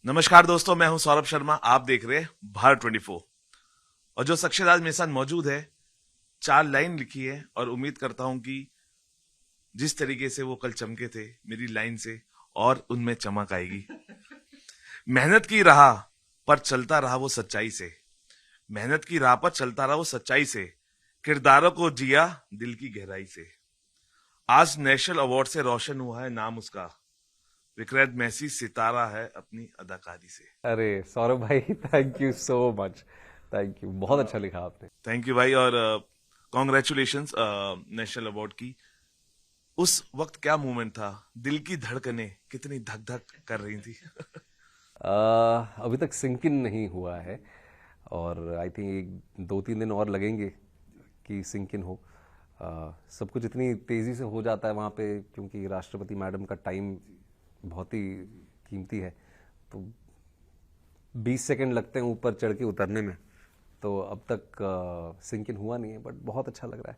नमस्कार दोस्तों, मैं हूं सौरभ शर्मा। आप देख रहे हैं भारत 24। और जो शख्स आज मेरे साथ मौजूद है, 4 लाइन लिखी है और उम्मीद करता हूं कि जिस तरीके से वो कल चमके थे मेरी लाइन से, और उनमें चमक आएगी। मेहनत की राह पर चलता रहा वो सच्चाई से, मेहनत की राह पर चलता रहा वो सच्चाई से, किरदारों को जिया दिल की गहराई से। आज नेशनल अवार्ड से रोशन हुआ है नाम उसका, विक्रांत मैसी सितारा है अपनी अदाकारी से। अरे सौरभ भाई, thank you so much. Thank you, बहुत अच्छा लिखा आपने। थैंक यू भाई, और कॉन्ग्रेचुलेशंस नेशनल अवार्ड की। उस वक्त क्या मूवमेंट था, दिल की धड़कनें कितनी धक धक कर रही थी। अभी तक सिंक इन नहीं हुआ है और आई थिंक एक 2-3 दिन और लगेंगे कि सिंक इन हो। सब कुछ इतनी तेज़ी से हो जाता है वहाँ पे, क्योंकि राष्ट्रपति मैडम का टाइम बहुत ही कीमती है। तो 20 सेकंड लगते हैं ऊपर चढ़ के उतरने में, तो अब तक सिंक इन हुआ नहीं है, बट बहुत अच्छा लग रहा है।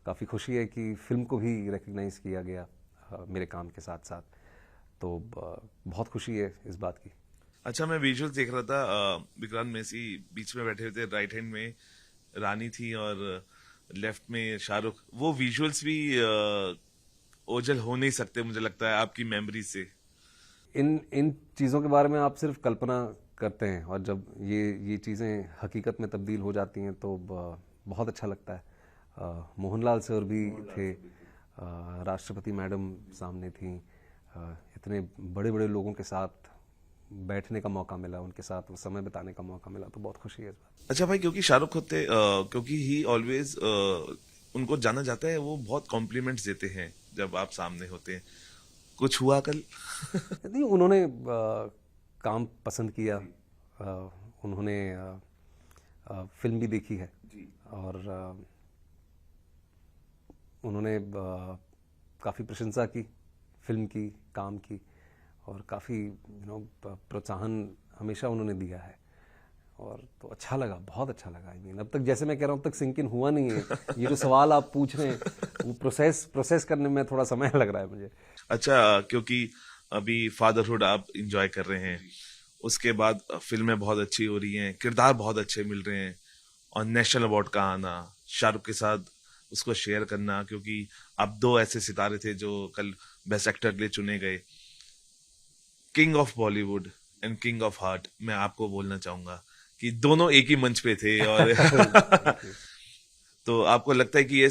काफ़ी खुशी है कि फिल्म को भी रिकग्नाइज़ किया गया मेरे काम के साथ साथ, तो बहुत खुशी है इस बात की। अच्छा, मैं विजुअल देख रहा था, विक्रांत मैसी बीच में बैठे हुए थे, राइट हैंड में रानी थी और लेफ्ट में शाहरुख। वो विजुअल्स भी ओझल हो नहीं सकते मुझे लगता है आपकी मेमोरी से। इन इन चीज़ों के बारे में आप सिर्फ कल्पना करते हैं, और जब ये चीज़ें हकीकत में तब्दील हो जाती हैं तो बहुत अच्छा लगता है। मोहनलाल सर भी थे, राष्ट्रपति मैडम सामने थी, इतने बड़े बड़े लोगों के साथ बैठने का मौका मिला, उनके साथ वो समय बिताने का मौका मिला, तो बहुत खुशी है इस बात। अच्छा भाई, क्योंकि शाहरुख होते क्योंकि ही ऑलवेज उनको जाना जाता है, वो बहुत कॉम्प्लीमेंट्स देते हैं जब आप सामने होते हैं। कुछ हुआ कल? नहीं, उन्होंने काम पसंद किया, उन्होंने फिल्म भी देखी है और उन्होंने काफ़ी प्रशंसा की फिल्म की, काम की, और काफ़ी प्रोत्साहन हमेशा उन्होंने दिया है, और तो अच्छा लगा, बहुत अच्छा लगा। आई मीन, अब तक जैसे मैं कह रहा हूँ, अब तक सिंक इन हुआ नहीं है। ये जो सवाल आप पूछ रहे हैं, वो प्रोसेस करने में थोड़ा समय लग रहा है मुझे। अच्छा, क्योंकि अभी फादरहुड आप इंजॉय कर रहे हैं, उसके बाद फिल्में बहुत अच्छी हो रही हैं, किरदार बहुत अच्छे मिल रहे हैं, और नेशनल अवार्ड का आना, शाहरुख के साथ उसको शेयर करना, क्योंकि अब 2 ऐसे सितारे थे जो कल बेस्ट एक्टर के लिए चुने गए। King of Bollywood and king of heart, मैं आपको बोलना चाहूंगा कि दोनों एक ही मंच पे थे। और थैंक यू। तो आपको लगता है कि ये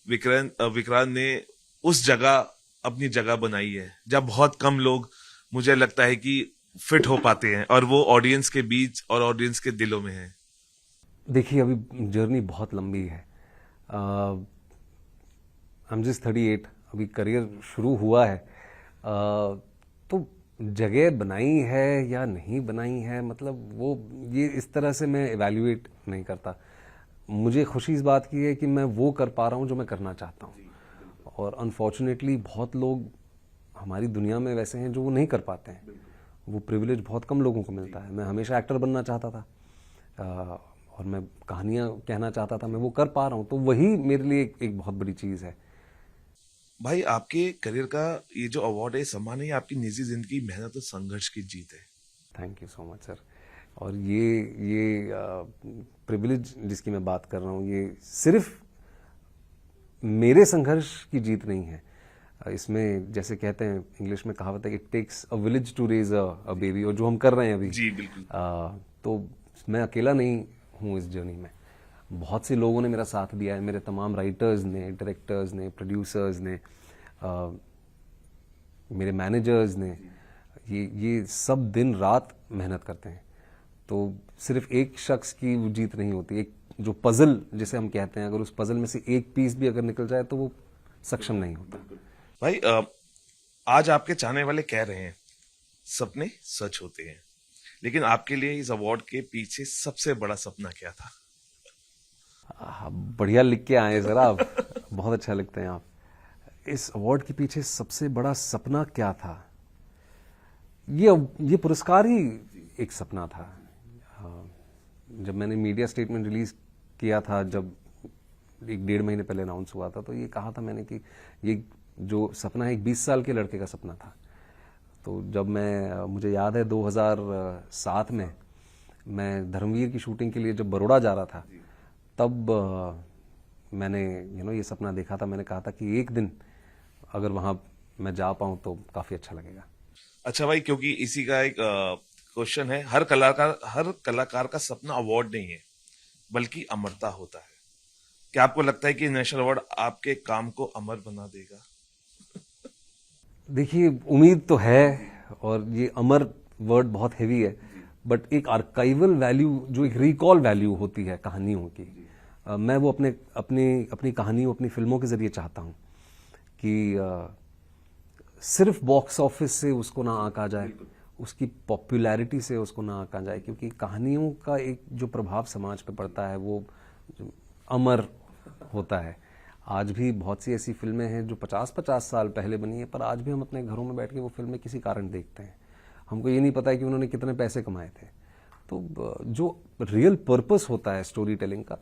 विक्रांत ने उस जगह अपनी जगह बनाई है जब बहुत कम लोग, मुझे लगता है कि फिट हो पाते हैं, और वो ऑडियंस के बीच और ऑडियंस के दिलों में है। देखिए, अभी जर्नी बहुत लंबी है। आई एम जस्ट 38, अभी करियर शुरू हुआ है। तो जगह बनाई है या नहीं बनाई है, मतलब वो ये इस तरह से मैं इवैल्यूएट नहीं करता। मुझे खुशी इस बात की है कि मैं वो कर पा रहा हूँ जो मैं करना चाहता हूँ, और अनफॉर्चुनेटली बहुत लोग हमारी दुनिया में वैसे हैं जो वो नहीं कर पाते हैं। वो प्रिविलेज बहुत कम लोगों को मिलता है। मैं हमेशा एक्टर बनना चाहता था, और मैं कहानियाँ कहना चाहता था, मैं वो कर पा रहा हूँ, तो वही मेरे लिए एक बहुत बड़ी चीज़ है। भाई, आपके करियर का ये जो अवार्ड है, सम्मान है, ये आपकी निजी जिंदगी, मेहनत और संघर्ष की जीत है। Thank you so much sir. और ये प्रिविलेज जिसकी मैं बात कर रहा हूँ, ये सिर्फ मेरे संघर्ष की जीत नहीं है। इसमें जैसे कहते हैं, इंग्लिश में कहावत है, it takes a village to raise a baby, और जो हम कर रहे हैं अभी, जी बिल्कुल। तो मैं अकेला नहीं हूँ इस जर्नी में। बहुत से लोगों ने मेरा साथ दिया है, मेरे तमाम राइटर्स ने, डायरेक्टर्स ने, प्रोड्यूसर्स ने, मेरे मैनेजर्स ने, ये सब दिन रात मेहनत करते हैं। तो सिर्फ एक शख्स की वो जीत नहीं होती। एक जो पजल जिसे हम कहते हैं, अगर उस पजल में से एक पीस भी अगर निकल जाए तो वो सक्षम नहीं होता। भाई, आज आपके चाहने वाले कह रहे हैं सपने सच होते हैं, लेकिन आपके लिए इस अवार्ड के पीछे सबसे बड़ा सपना क्या था? बढ़िया लिख के आए सर आप, बहुत अच्छा लिखते हैं आप। इस अवार्ड के पीछे सबसे बड़ा सपना क्या था? ये पुरस्कार ही एक सपना था। जब मैंने मीडिया स्टेटमेंट रिलीज किया था, जब 1-1.5 महीने पहले अनाउंस हुआ था, तो ये कहा था मैंने कि ये जो सपना है, एक 20 साल के लड़के का सपना था। तो जब मुझे याद है 2007 में मैं धर्मवीर की शूटिंग के लिए जब बड़ौदा जा रहा था, तब मैंने ये सपना देखा था। मैंने कहा था कि एक दिन अगर वहाँ मैं जा पाऊँ तो काफ़ी अच्छा लगेगा। अच्छा भाई, क्योंकि इसी का एक क्वेश्चन है, हर कलाकार का सपना अवार्ड नहीं है बल्कि अमरता होता है। क्या आपको लगता है कि नेशनल अवार्ड आपके काम को अमर बना देगा? देखिए, उम्मीद तो है, और ये अमर वर्ड बहुत हेवी है, बट एक आर्काइवल वैल्यू, जो एक रिकॉल वैल्यू होती है कहानियों की, मैं वो अपनी कहानियों, अपनी फिल्मों के जरिए चाहता हूँ कि सिर्फ बॉक्स ऑफिस से उसको ना आंका जाए, उसकी पॉपुलैरिटी से उसको ना आंका जाए, क्योंकि कहानियों का एक जो प्रभाव समाज पे पड़ता है वो अमर होता है। आज भी बहुत सी ऐसी फिल्में हैं जो 50-50 साल पहले बनी है, पर आज भी हम अपने घरों में बैठ के वो फिल्में किसी कारण देखते हैं। हमको ये नहीं पता है कि उन्होंने कितने पैसे कमाए थे। तो जो रियल पर्पस होता है स्टोरी टेलिंग का,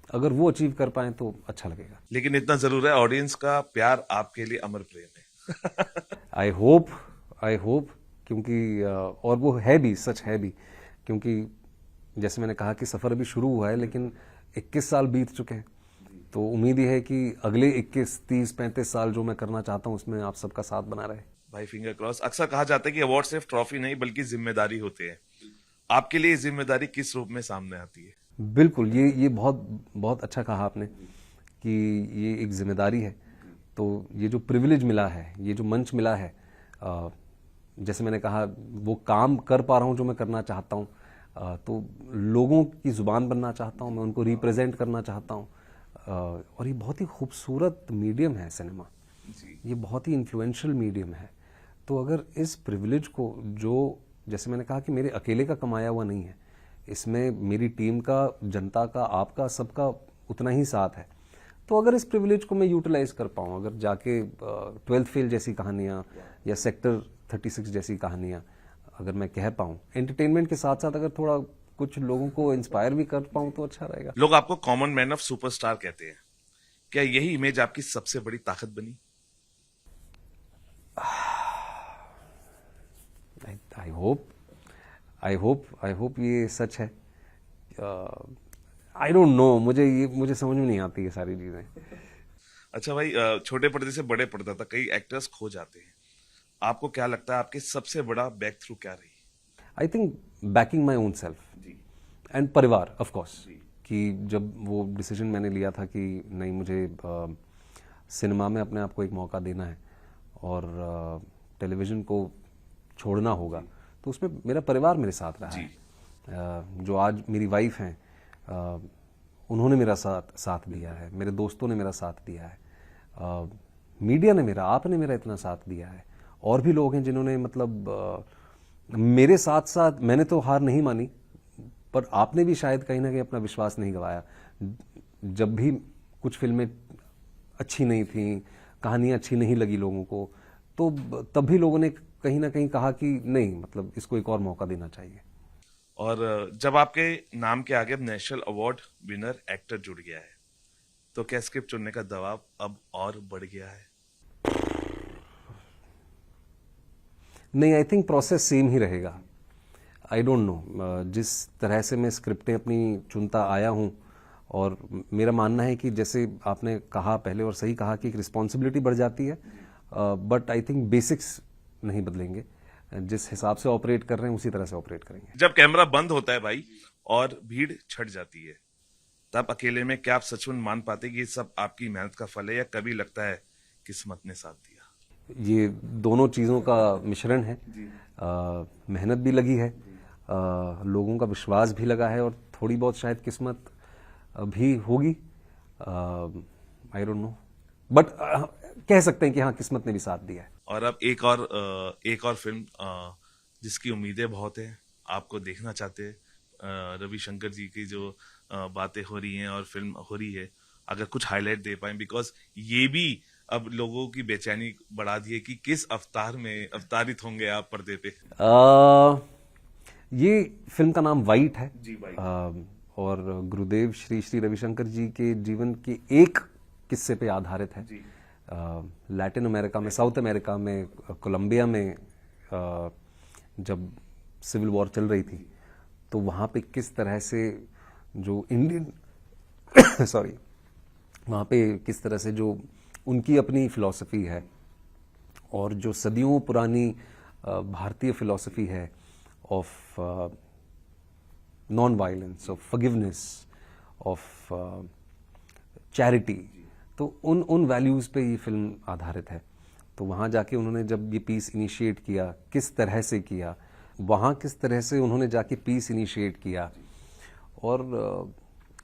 अगर वो अचीव कर पाए तो अच्छा लगेगा। लेकिन इतना जरूर है, ऑडियंस का प्यार आपके लिए अमर प्रेम है। आई होप, क्योंकि और वो है भी, सच है भी, क्योंकि जैसे मैंने कहा कि सफ़र अभी शुरू हुआ है, लेकिन 21 साल बीत चुके हैं। तो उम्मीद ये है कि अगले 21, 30, 35 साल जो मैं करना चाहता हूँ उसमें आप सबका साथ बना रहे। भाई फिंगर क्रॉस। अक्सर कहा जाता है कि अवार्ड सिर्फ ट्रॉफी नहीं बल्कि जिम्मेदारी होते हैं। आपके लिए ये जिम्मेदारी किस रूप में सामने आती है? बिल्कुल, ये बहुत बहुत अच्छा कहा आपने कि ये एक जिम्मेदारी है। तो ये जो प्रिविलेज मिला है, ये जो मंच मिला है, जैसे मैंने कहा, वो काम कर पा रहा हूँ जो मैं करना चाहता हूँ, तो लोगों की ज़ुबान बनना चाहता हूँ, मैं उनको रिप्रेजेंट करना चाहता हूँ। और ये बहुत ही खूबसूरत मीडियम है सिनेमा, ये बहुत ही इन्फ्लुएंशियल मीडियम है। तो अगर इस प्रिविलेज को, जो जैसे मैंने कहा कि मेरे अकेले का कमाया हुआ नहीं है, इसमें मेरी टीम का, जनता का, आपका, सबका उतना ही साथ है, तो अगर इस प्रिविलेज को मैं यूटिलाइज कर पाऊँ, अगर जाके 12th फेल जैसी कहानियाँ या सेक्टर 36 जैसी कहानियाँ अगर मैं कह पाऊँ, एंटरटेनमेंट के साथ साथ अगर थोड़ा कुछ लोगों को इंस्पायर भी कर पाऊँ तो अच्छा रहेगा। लोग आपको कॉमन मैन ऑफ सुपरस्टार कहते हैं। क्या यही इमेज आपकी सबसे बड़ी ताकत बनी? आई होप ये सच है। आई डोंट नो, मुझे समझ में नहीं आती ये सारी चीजें। अच्छा भाई, छोटे पर्दे से बड़े पर्दा तक कई एक्टर्स खो जाते हैं। आपको क्या लगता है आपकी सबसे बड़ा बैक थ्रू क्या रही? I think banking my own self and परिवार, ऑफ कोर्स, कि जब वो डिसीजन मैंने लिया था कि नहीं, मुझे सिनेमा में अपने आप को एक मौका देना है और टेलीविज़न को छोड़ना होगा, तो उसमें मेरा परिवार मेरे साथ रहा है। जो आज मेरी वाइफ हैं, उन्होंने मेरा साथ दिया है, मेरे दोस्तों ने मेरा साथ दिया है, मीडिया ने मेरा, आपने मेरा इतना साथ दिया है, और भी लोग हैं जिन्होंने, मतलब मेरे साथ साथ, मैंने तो हार नहीं मानी, पर आपने भी शायद कहीं ना कहीं अपना विश्वास नहीं गंवाया। जब भी कुछ फिल्में अच्छी नहीं थी, कहानियाँ अच्छी नहीं लगी लोगों को, तो तब भी लोगों ने कहीं ना कहीं कहा कि नहीं, मतलब इसको एक और मौका देना चाहिए। और जब आपके नाम के आगे अब नेशनल अवार्ड विनर एक्टर जुड़ गया है, तो क्या स्क्रिप्ट चुनने का दबाव अब और बढ़ गया है? नहीं, आई थिंक प्रोसेस सेम ही रहेगा। आई डोंट नो, जिस तरह से मैं स्क्रिप्टें अपनी चुनता आया हूँ, और मेरा मानना है कि जैसे आपने कहा पहले, और सही कहा, कि एक रिस्पॉन्सिबिलिटी बढ़ जाती है, बट आई थिंक बेसिक्स नहीं बदलेंगे। जिस हिसाब से ऑपरेट कर रहे हैं उसी तरह से ऑपरेट करेंगे। जब कैमरा बंद होता है भाई और भीड़ छट जाती है, तब अकेले में क्या आप सच में मान पाते कि ये सब आपकी मेहनत का फल है, या कभी लगता है किस्मत ने साथ दिया? ये दोनों चीज़ों का मिश्रण है। मेहनत भी लगी है, लोगों का विश्वास भी लगा है, और थोड़ी बहुत शायद किस्मत भी होगी। आई डोंट नो, बट कह सकते हैं कि हाँ, किस्मत ने भी साथ दिया है। और अब एक और फिल्म जिसकी उम्मीदें बहुत है, आपको देखना चाहते हैं, रविशंकर जी की जो बातें हो रही हैं और फिल्म हो रही है, अगर कुछ हाईलाइट दे पाए, बिकॉज ये भी अब लोगों की बेचैनी बढ़ा दी है कि किस अवतार में अवतारित होंगे आप पर्दे पे। ये फिल्म का नाम वाइट है जी भाई। और गुरुदेव श्री श्री रविशंकर जी के जीवन के एक किस्से पे आधारित है। लैटिन अमेरिका में, साउथ अमेरिका में, कोलंबिया में जब सिविल वॉर चल रही थी, तो वहाँ पे किस तरह से जो इंडियन सॉरी, वहाँ पे किस तरह से जो उनकी अपनी फिलॉसफी है और जो सदियों पुरानी भारतीय फिलॉसफी है of non violence, of forgiveness, of charity, तो उन वैल्यूज़ पे ये फिल्म आधारित है। तो वहाँ जाके उन्होंने जब ये पीस इनिशिएट किया, किस तरह से किया, वहाँ किस तरह से उन्होंने जाके पीस इनिशिएट किया, और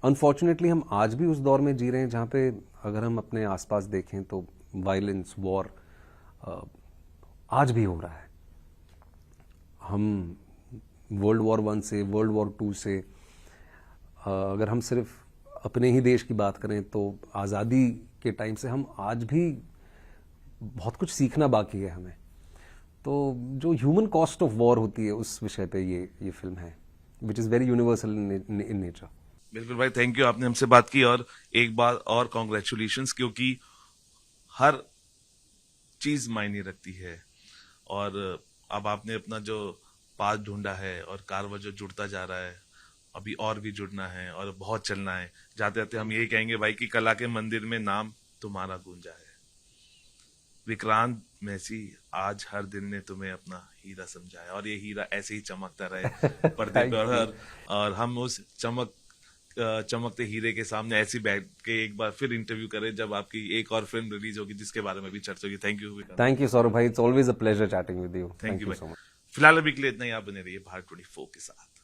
अनफॉर्चुनेटली हम आज भी उस दौर में जी रहे हैं जहाँ पे अगर हम अपने आसपास देखें तो वायलेंस, वॉर आज भी हो रहा है। हम वर्ल्ड वॉर 1 से वर्ल्ड वॉर 2 से अगर हम सिर्फ अपने ही देश की बात करें तो आज़ादी के टाइम से हम आज भी बहुत कुछ सीखना बाकी है हमें। तो जो ह्यूमन कॉस्ट ऑफ वॉर होती है उस विषय पे ये फिल्म है, which is very universal in nature. बिल्कुल भाई, थैंक यू, आपने हमसे बात की। और एक बार और कॉन्ग्रेचुलेशंस, क्योंकि हर चीज मायने रखती है। और अब आपने अपना जो पाथ ढूंढा है और कारवा जो जुड़ता जा रहा है, अभी और भी जुड़ना है और बहुत चलना है। जाते जाते हम यही कहेंगे भाई कि कला के मंदिर में नाम तुम्हारा गूंजा है। विक्रांत मैसी, आज हर दिन ने तुम्हें अपना हीरा समझा है और ये हीरा ऐसे ही चमकता रहे पर्दे पर। और हम उस चमकते हीरे के सामने ऐसे बैठ के एक बार फिर इंटरव्यू करें जब आपकी एक और फिल्म रिलीज होगी जिसके बारे में भी चर्चा होगी। थैंक यू सौरभ भाई, it's always a pleasure chatting with you. Thank you so much. फिलहाल अभी के लिए इतना ही। आप बने रहिए भारत 24 के साथ।